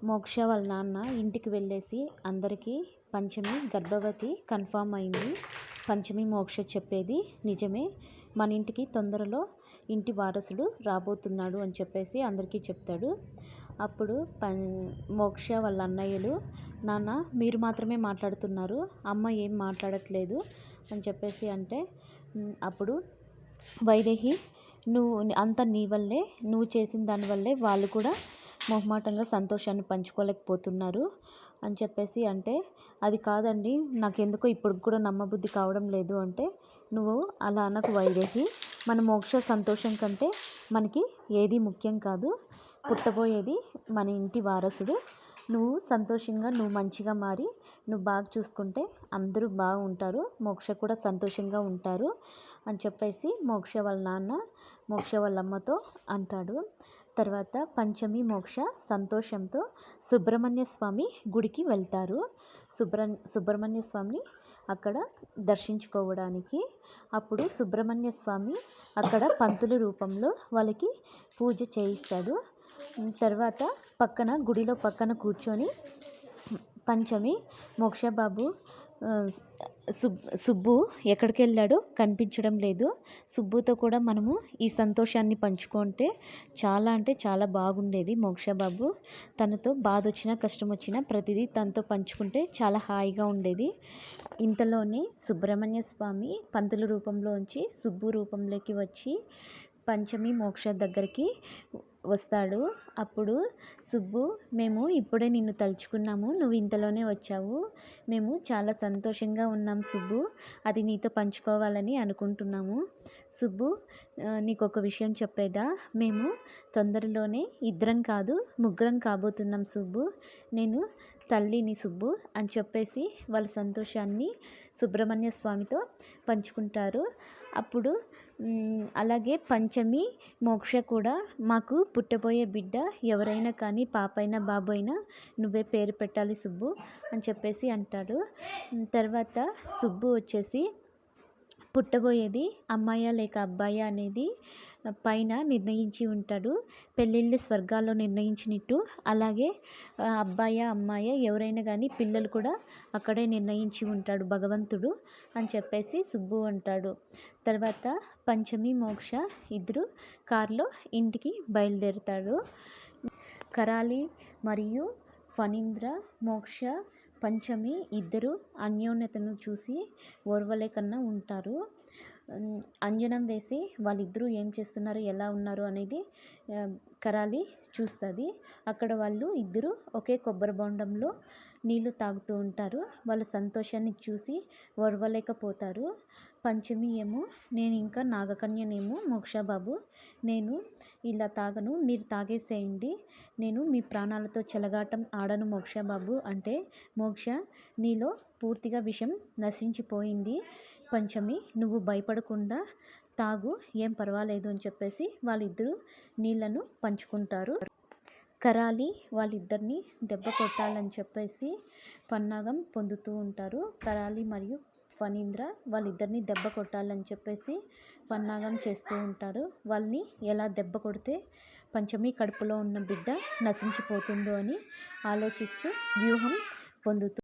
మోక్ష వాళ్ళ నాన్న ఇంటికి వెళ్ళేసి అందరికీ పంచమి గర్భవతి కన్ఫామ్ అయింది. పంచమి మోక్ష చెప్పేది నిజమే, మన ఇంటికి తొందరలో ఇంటి వారసుడు రాబోతున్నాడు అని చెప్పేసి అందరికీ చెప్తాడు. అప్పుడు మోక్ష వాళ్ళ అన్నయ్యలు, నాన్న మీరు మాత్రమే మాట్లాడుతున్నారు, అమ్మ ఏం మాట్లాడట్లేదు అని చెప్పేసి అంటే, అప్పుడు వైదేహి నువ్వు అంతా నీ వల్లే, నువ్వు చేసిన దానివల్లే వాళ్ళు కూడా మొహమాటంగా సంతోషాన్ని పంచుకోలేకపోతున్నారు అని చెప్పేసి అంటే, అది కాదండి నాకెందుకో ఇప్పుడు కూడా నమ్మబుద్ధి కావడం లేదు అంటే, నువ్వు అలా అనకు వైదేహి, మన మోక్ష సంతోషం కంటే మనకి ఏది ముఖ్యం కాదు, పుట్టబోయేది మన ఇంటి వారసుడు, నువ్వు సంతోషంగా నువ్వు మంచిగా మారి నువ్వు బాగా చూసుకుంటే అందరూ బాగుంటారు, మోక్ష కూడా సంతోషంగా ఉంటారు అని చెప్పేసి మోక్ష వాళ్ళ నాన్న మోక్ష వాళ్ళ అమ్మతో అంటాడు. తర్వాత పంచమి మోక్ష సంతోషంతో సుబ్రహ్మణ్య స్వామి గుడికి వెళ్తారు. సుబ్రహ్మణ్య స్వామిని అక్కడ దర్శించుకోవడానికి. అప్పుడు సుబ్రహ్మణ్య స్వామి అక్కడ పంతుల రూపంలో వాళ్ళకి పూజ చేయిస్తాడు. తర్వాత పక్కన గుడిలో పక్కన కూర్చొని పంచమి మోక్షబాబు సుబ్బు ఎక్కడికి వెళ్ళాడో కనిపించడం లేదు, సుబ్బుతో కూడా మనము ఈ సంతోషాన్ని పంచుకుంటే చాలా అంటే చాలా బాగుండేది, మోక్షబాబు తనతో బాధ వచ్చినా కష్టం వచ్చినా ప్రతిదీ తనతో పంచుకుంటే చాలా హాయిగా ఉండేది. ఇంతలోనే సుబ్రహ్మణ్య స్వామి పంతుల రూపంలోంచి సుబ్బు రూపంలోకి వచ్చి పంచమి మోక్ష దగ్గరికి వస్తాడు. అప్పుడు సుబ్బు, మేము ఇప్పుడే నిన్ను తలుచుకున్నాము, నువ్వు ఇంతలోనే వచ్చావు, మేము చాలా సంతోషంగా ఉన్నాం సుబ్బు, అది నీతో పంచుకోవాలని అనుకుంటున్నాము. సుబ్బు, నీకు ఒక విషయం చెప్పేదా, మేము తొందరలోనే ఇద్దరం కాదు ముగ్గురం కాబోతున్నాం సుబ్బు, నేను తల్లిని సుబ్బు అని చెప్పేసి వాళ్ళ సంతోషాన్ని సుబ్రహ్మణ్య స్వామితో పంచుకుంటారు. అప్పుడు అలాగే పంచమి మోక్ష కూడా, మాకు పుట్టబోయే బిడ్డ ఎవరైనా కానీ పాప అయినా బాబు అయినా నువ్వే పేరు పెట్టాలి సుబ్బు అని చెప్పేసి అంటాడు. తర్వాత సుబ్బు వచ్చేసి పుట్టబోయేది అమ్మాయా లేక అబ్బాయా అనేది పైన నిర్ణయించి ఉంటాడు, పెళ్ళిళ్ళు స్వర్గాల్లో నిర్ణయించినట్టు అలాగే అబ్బాయా అమ్మాయా ఎవరైనా కానీ పిల్లలు కూడా అక్కడే నిర్ణయించి ఉంటాడు భగవంతుడు అని చెప్పేసి సుబ్బు అంటాడు. తర్వాత పంచమి మోక్ష ఇద్దరు కారులో ఇంటికి బయలుదేరుతాడు. కరాలి మరియు ఫణీంద్ర మోక్ష పంచమి ఇద్దరు అన్యోన్యతను చూసి ఓర్వలేకన్నా ఉంటారు. అంజనం వేసి వాళ్ళిద్దరూ ఏం చేస్తున్నారు ఎలా ఉన్నారు అనేది కరాలి చూస్తుంది. అక్కడ వాళ్ళు ఇద్దరు ఒకే కొబ్బరి బొండంలో నీళ్లు తాగుతూ ఉంటారు. వాళ్ళ సంతోషాన్ని చూసి ఓర్వలేకపోతారు. పంచమి ఏమో, నేను ఇంకా నాగకన్యనేమో మోక్షబాబు, నేను ఇలా తాగను, మీరు తాగేసేయండి, నేను మీ ప్రాణాలతో చెలగాటం ఆడను మోక్షబాబు అంటే, మోక్ష నీలో పూర్తిగా విషం నశించిపోయింది పంచమి, నువ్వు భయపడకుండా తాగు, ఏం పర్వాలేదు అని చెప్పేసి వాళ్ళిద్దరూ నీళ్లను పంచుకుంటారు. కరాలి వాళ్ళిద్దరిని దెబ్బ కొట్టాలని చెప్పేసి పన్నాగం పొందుతూ ఉంటారు. కరాలి మరియు ఫణీంద్ర వాళ్ళిద్దరిని దెబ్బ కొట్టాలని చెప్పేసి పన్నాగం చేస్తూ ఉంటారు. వాళ్ళని ఎలా దెబ్బ కొడితే పంచమి కడుపులో ఉన్న బిడ్డ నశించిపోతుందో అని ఆలోచిస్తూ వ్యూహం పొందుతూ